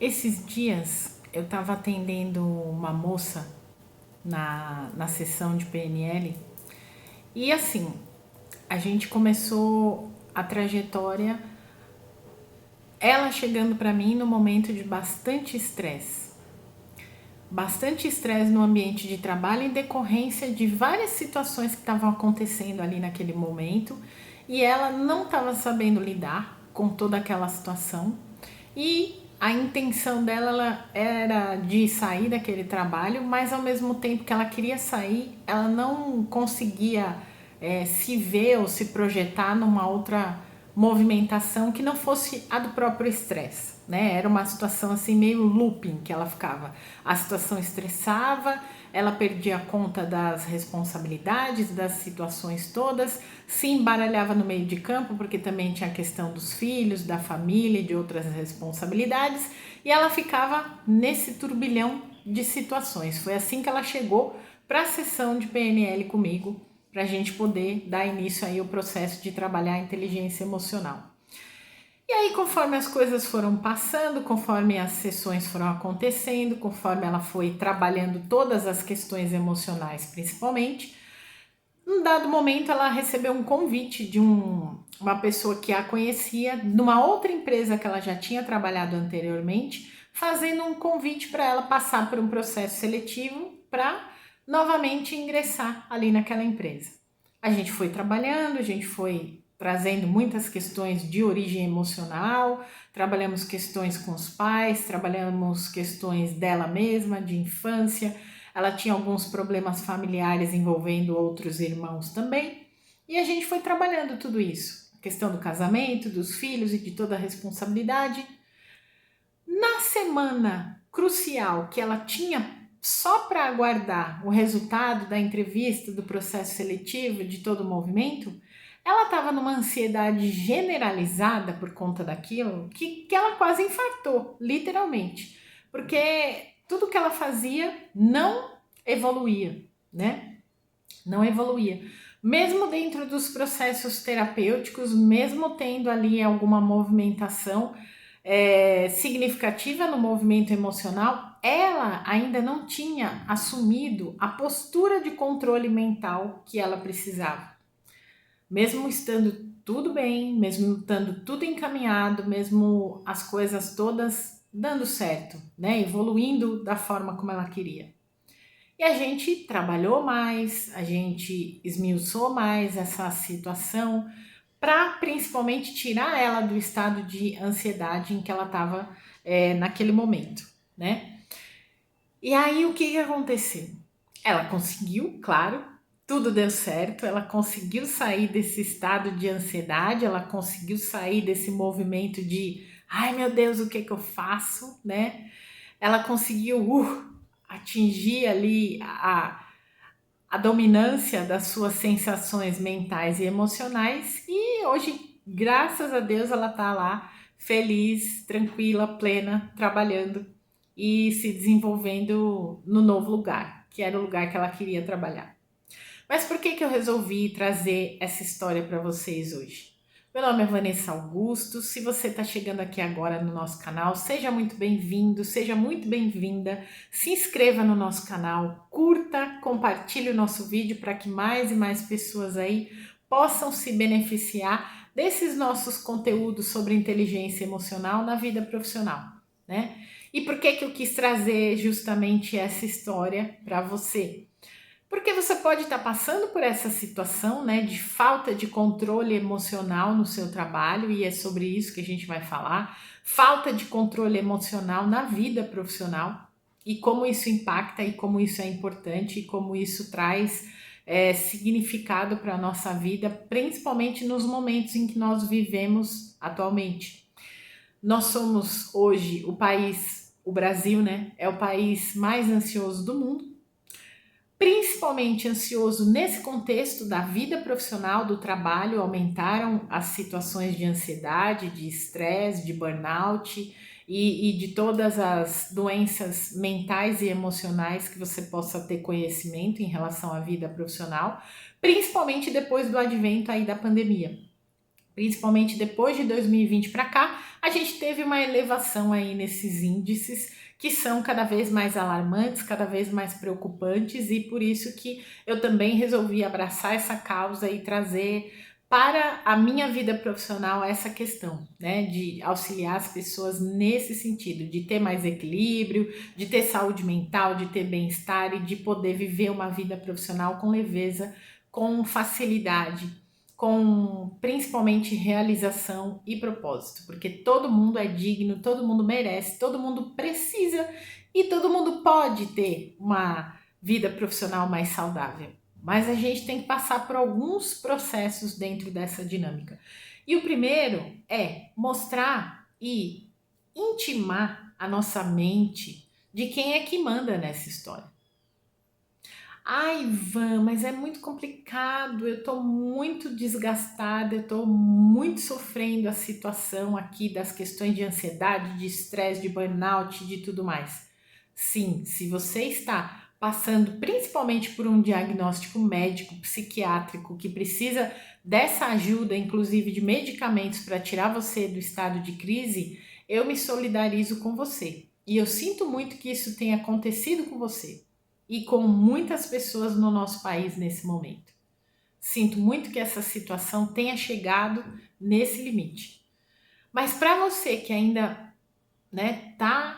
Esses dias eu estava atendendo uma moça na sessão de PNL e assim, a gente começou a trajetória, ela chegando para mim no momento de bastante estresse no ambiente de trabalho em decorrência de várias situações que estavam acontecendo ali naquele momento e ela não estava sabendo lidar com toda aquela situação e a intenção dela era de sair daquele trabalho, mas ao mesmo tempo que ela queria sair, ela não conseguia se ver ou se projetar numa outra movimentação que não fosse a do próprio estresse, né? Era uma situação assim meio looping que ela ficava. A situação estressava, ela perdia a conta das responsabilidades, das situações todas, se embaralhava no meio de campo, porque também tinha a questão dos filhos, da família e de outras responsabilidades, e ela ficava nesse turbilhão de situações. Foi assim que ela chegou para a sessão de PNL comigo, para a gente poder dar início aí ao processo de trabalhar a inteligência emocional. E aí, conforme as coisas foram passando, conforme as sessões foram acontecendo, conforme ela foi trabalhando todas as questões emocionais, principalmente, num dado momento ela recebeu um convite de uma pessoa que a conhecia, de uma outra empresa que ela já tinha trabalhado anteriormente, fazendo um convite para ela passar por um processo seletivo para novamente ingressar ali naquela empresa. A gente foi trabalhando, a gente foi trazendo muitas questões de origem emocional, trabalhamos questões com os pais, trabalhamos questões dela mesma, de infância. Ela tinha alguns problemas familiares envolvendo outros irmãos também, e a gente foi trabalhando tudo isso, a questão do casamento, dos filhos e de toda a responsabilidade. Na semana crucial que ela tinha só para aguardar o resultado da entrevista, do processo seletivo, de todo o movimento, ela estava numa ansiedade generalizada por conta daquilo que ela quase infartou, literalmente, porque tudo que ela fazia não evoluía, né? Não evoluía. Mesmo dentro dos processos terapêuticos, mesmo tendo ali alguma movimentação significativa no movimento emocional, ela ainda não tinha assumido a postura de controle mental que ela precisava. Mesmo estando tudo bem, mesmo estando tudo encaminhado, mesmo as coisas todas dando certo, né? Evoluindo da forma como ela queria. E a gente trabalhou mais, a gente esmiuçou mais essa situação para principalmente tirar ela do estado de ansiedade em que ela estava naquele momento, né? E aí o que aconteceu? Ela conseguiu, claro, tudo deu certo, ela conseguiu sair desse estado de ansiedade, ela conseguiu sair desse movimento de ai meu Deus, o que eu faço, né? Ela conseguiu atingir ali a dominância das suas sensações mentais e emocionais e hoje, graças a Deus, ela tá lá feliz, tranquila, plena, trabalhando e se desenvolvendo no novo lugar, que era o lugar que ela queria trabalhar. Mas por que eu resolvi trazer essa história para vocês hoje? Meu nome é Vanessa Augusto. Se você está chegando aqui agora no nosso canal, seja muito bem-vindo, seja muito bem-vinda. Se inscreva no nosso canal, curta, compartilhe o nosso vídeo para que mais e mais pessoas aí possam se beneficiar desses nossos conteúdos sobre inteligência emocional na vida profissional, né? E por que eu quis trazer justamente essa história para você? Porque você pode estar passando por essa situação, né, de falta de controle emocional no seu trabalho, e é sobre isso que a gente vai falar. Falta de controle emocional na vida profissional e como isso impacta e como isso é importante e como isso traz significado para a nossa vida, principalmente nos momentos em que nós vivemos atualmente. Nós somos hoje o Brasil, né, é o país mais ansioso do mundo, principalmente ansioso nesse contexto da vida profissional, do trabalho. Aumentaram as situações de ansiedade, de estresse, de burnout e de todas as doenças mentais e emocionais que você possa ter conhecimento em relação à vida profissional, principalmente depois do advento aí da pandemia. principalmente depois de 2020 para cá, a gente teve uma elevação aí nesses índices que são cada vez mais alarmantes, cada vez mais preocupantes, e por isso que eu também resolvi abraçar essa causa e trazer para a minha vida profissional essa questão, né, de auxiliar as pessoas nesse sentido, de ter mais equilíbrio, de ter saúde mental, de ter bem-estar e de poder viver uma vida profissional com leveza, com facilidade, com principalmente realização e propósito, porque todo mundo é digno, todo mundo merece, todo mundo precisa e todo mundo pode ter uma vida profissional mais saudável. Mas a gente tem que passar por alguns processos dentro dessa dinâmica. E o primeiro é mostrar e intimar a nossa mente de quem é que manda nessa história. Ai, Ivan, mas é muito complicado, eu tô muito desgastada, eu tô muito sofrendo a situação aqui das questões de ansiedade, de estresse, de burnout, de tudo mais. Sim, se você está passando principalmente por um diagnóstico médico, psiquiátrico, que precisa dessa ajuda, inclusive de medicamentos para tirar você do estado de crise, eu me solidarizo com você. E eu sinto muito que isso tenha acontecido com você e com muitas pessoas no nosso país nesse momento. Sinto muito que essa situação tenha chegado nesse limite. Mas para você que ainda, né, tá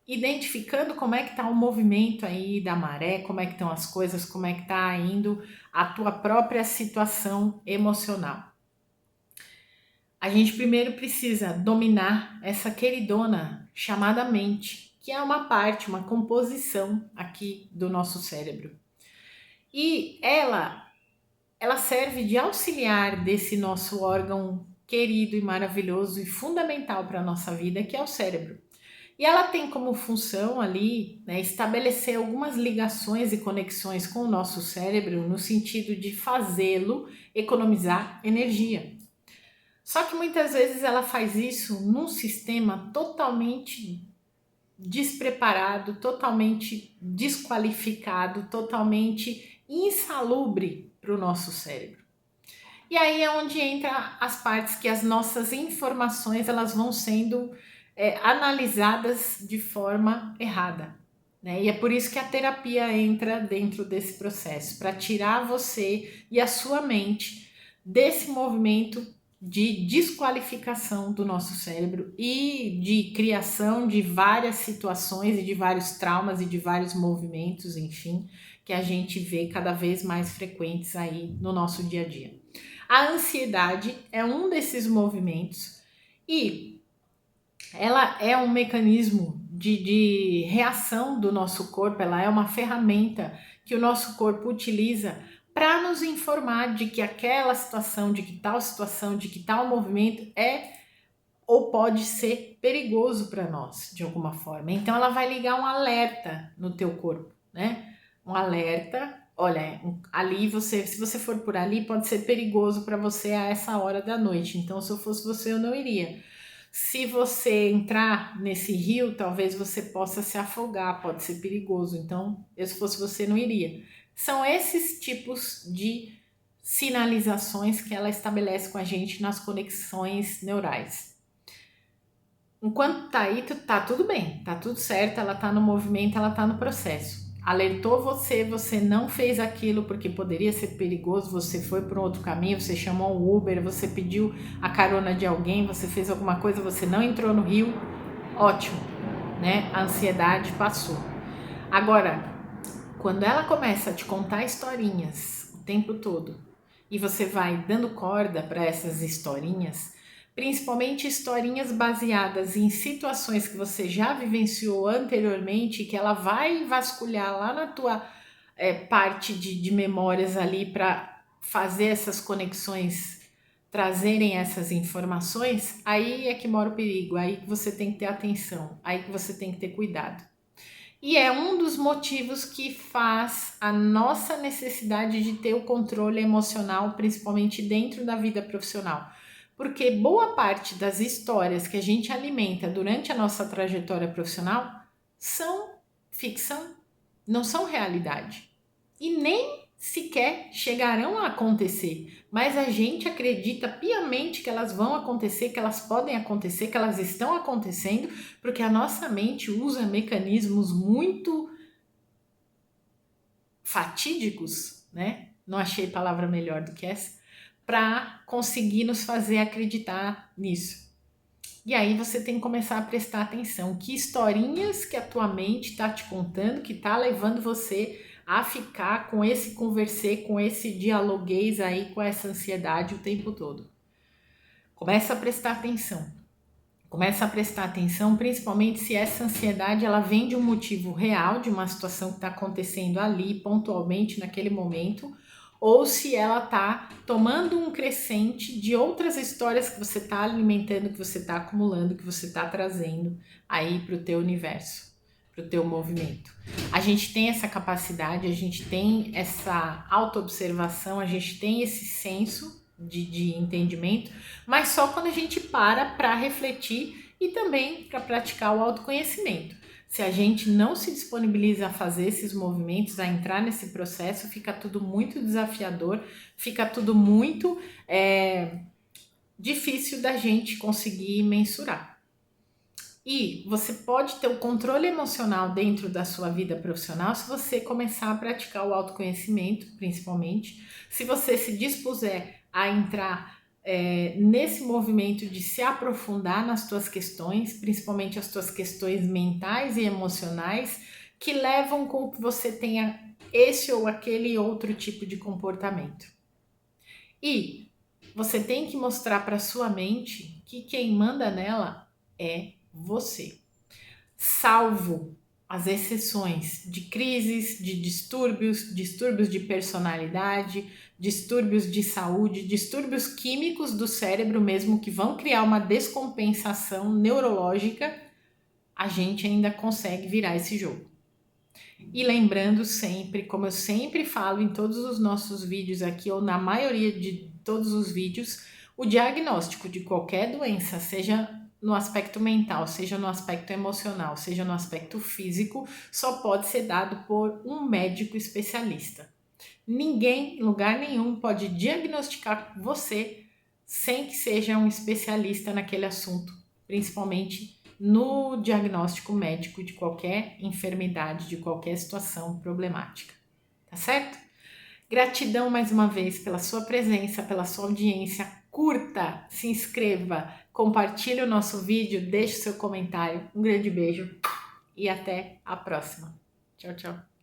identificando como é que tá o movimento aí da maré, como é que estão as coisas, como é que tá indo a tua própria situação emocional. A gente primeiro precisa dominar essa queridona chamada mente, que é uma parte, uma composição aqui do nosso cérebro. E ela serve de auxiliar desse nosso órgão querido e maravilhoso e fundamental para a nossa vida, que é o cérebro. E ela tem como função ali, né, estabelecer algumas ligações e conexões com o nosso cérebro no sentido de fazê-lo economizar energia. Só que muitas vezes ela faz isso num sistema totalmente despreparado, totalmente desqualificado, totalmente insalubre para o nosso cérebro. E aí é onde entra as partes que as nossas informações elas vão sendo analisadas de forma errada. Né? E é por isso que a terapia entra dentro desse processo, para tirar você e a sua mente desse movimento de desqualificação do nosso cérebro e de criação de várias situações e de vários traumas e de vários movimentos, enfim, que a gente vê cada vez mais frequentes aí no nosso dia a dia. A ansiedade é um desses movimentos e ela é um mecanismo de reação do nosso corpo, ela é uma ferramenta que o nosso corpo utiliza para nos informar de que aquela situação, de que tal movimento é ou pode ser perigoso para nós, de alguma forma. Então ela vai ligar um alerta no teu corpo, né? Um alerta, olha, ali se você for por ali, pode ser perigoso para você a essa hora da noite. Então, se eu fosse você, eu não iria. Se você entrar nesse rio, talvez você possa se afogar, pode ser perigoso. Então, eu, se fosse você, não iria. São esses tipos de sinalizações que ela estabelece com a gente nas conexões neurais. Enquanto tá aí, tá tudo bem, tá tudo certo, ela tá no movimento, ela tá no processo. Alertou você, você não fez aquilo porque poderia ser perigoso, você foi por um outro caminho, você chamou um Uber, você pediu a carona de alguém, você fez alguma coisa, você não entrou no rio, ótimo, né? A ansiedade passou. Agora, quando ela começa a te contar historinhas o tempo todo e você vai dando corda para essas historinhas, principalmente historinhas baseadas em situações que você já vivenciou anteriormente, que ela vai vasculhar lá na tua parte de memórias ali para fazer essas conexões, trazerem essas informações, aí é que mora o perigo, aí que você tem que ter atenção, aí que você tem que ter cuidado. E é um dos motivos que faz a nossa necessidade de ter o controle emocional, principalmente dentro da vida profissional. Porque boa parte das histórias que a gente alimenta durante a nossa trajetória profissional são ficção, não são realidade. E nem sequer chegarão a acontecer, mas a gente acredita piamente que elas vão acontecer, que elas podem acontecer, que elas estão acontecendo, porque a nossa mente usa mecanismos muito fatídicos, né? Não achei palavra melhor do que essa, para conseguir nos fazer acreditar nisso. E aí você tem que começar a prestar atenção. Que historinhas que a tua mente está te contando, que está levando você a ficar com esse conversê, com esse dialoguês aí, com essa ansiedade o tempo todo. Começa a prestar atenção. Começa a prestar atenção, principalmente se essa ansiedade ela vem de um motivo real, de uma situação que está acontecendo ali, pontualmente, naquele momento, ou se ela está tomando um crescente de outras histórias que você está alimentando, que você está acumulando, que você está trazendo aí para o teu universo, para o teu movimento. A gente tem essa capacidade, a gente tem essa autoobservação, a gente tem esse senso de entendimento, mas só quando a gente para refletir e também para praticar o autoconhecimento. Se a gente não se disponibiliza a fazer esses movimentos, a entrar nesse processo, fica tudo muito desafiador, fica tudo muito difícil da gente conseguir mensurar. E você pode ter o controle emocional dentro da sua vida profissional se você começar a praticar o autoconhecimento, principalmente, se você se dispuser a entrar nesse movimento de se aprofundar nas tuas questões, principalmente as tuas questões mentais e emocionais, que levam com que você tenha esse ou aquele outro tipo de comportamento. E você tem que mostrar para sua mente que quem manda nela é você. Salvo as exceções de crises, de distúrbios de personalidade, distúrbios de saúde, distúrbios químicos do cérebro mesmo que vão criar uma descompensação neurológica, a gente ainda consegue virar esse jogo. E lembrando sempre, como eu sempre falo em todos os nossos vídeos aqui, ou na maioria de todos os vídeos, o diagnóstico de qualquer doença, seja no aspecto mental, seja no aspecto emocional, seja no aspecto físico, só pode ser dado por um médico especialista. Ninguém, em lugar nenhum, pode diagnosticar você sem que seja um especialista naquele assunto, principalmente no diagnóstico médico de qualquer enfermidade, de qualquer situação problemática. Tá certo? Gratidão mais uma vez pela sua presença, pela sua audiência. Curta, se inscreva, compartilhe o nosso vídeo, deixe seu comentário. Um grande beijo e até a próxima. Tchau, tchau.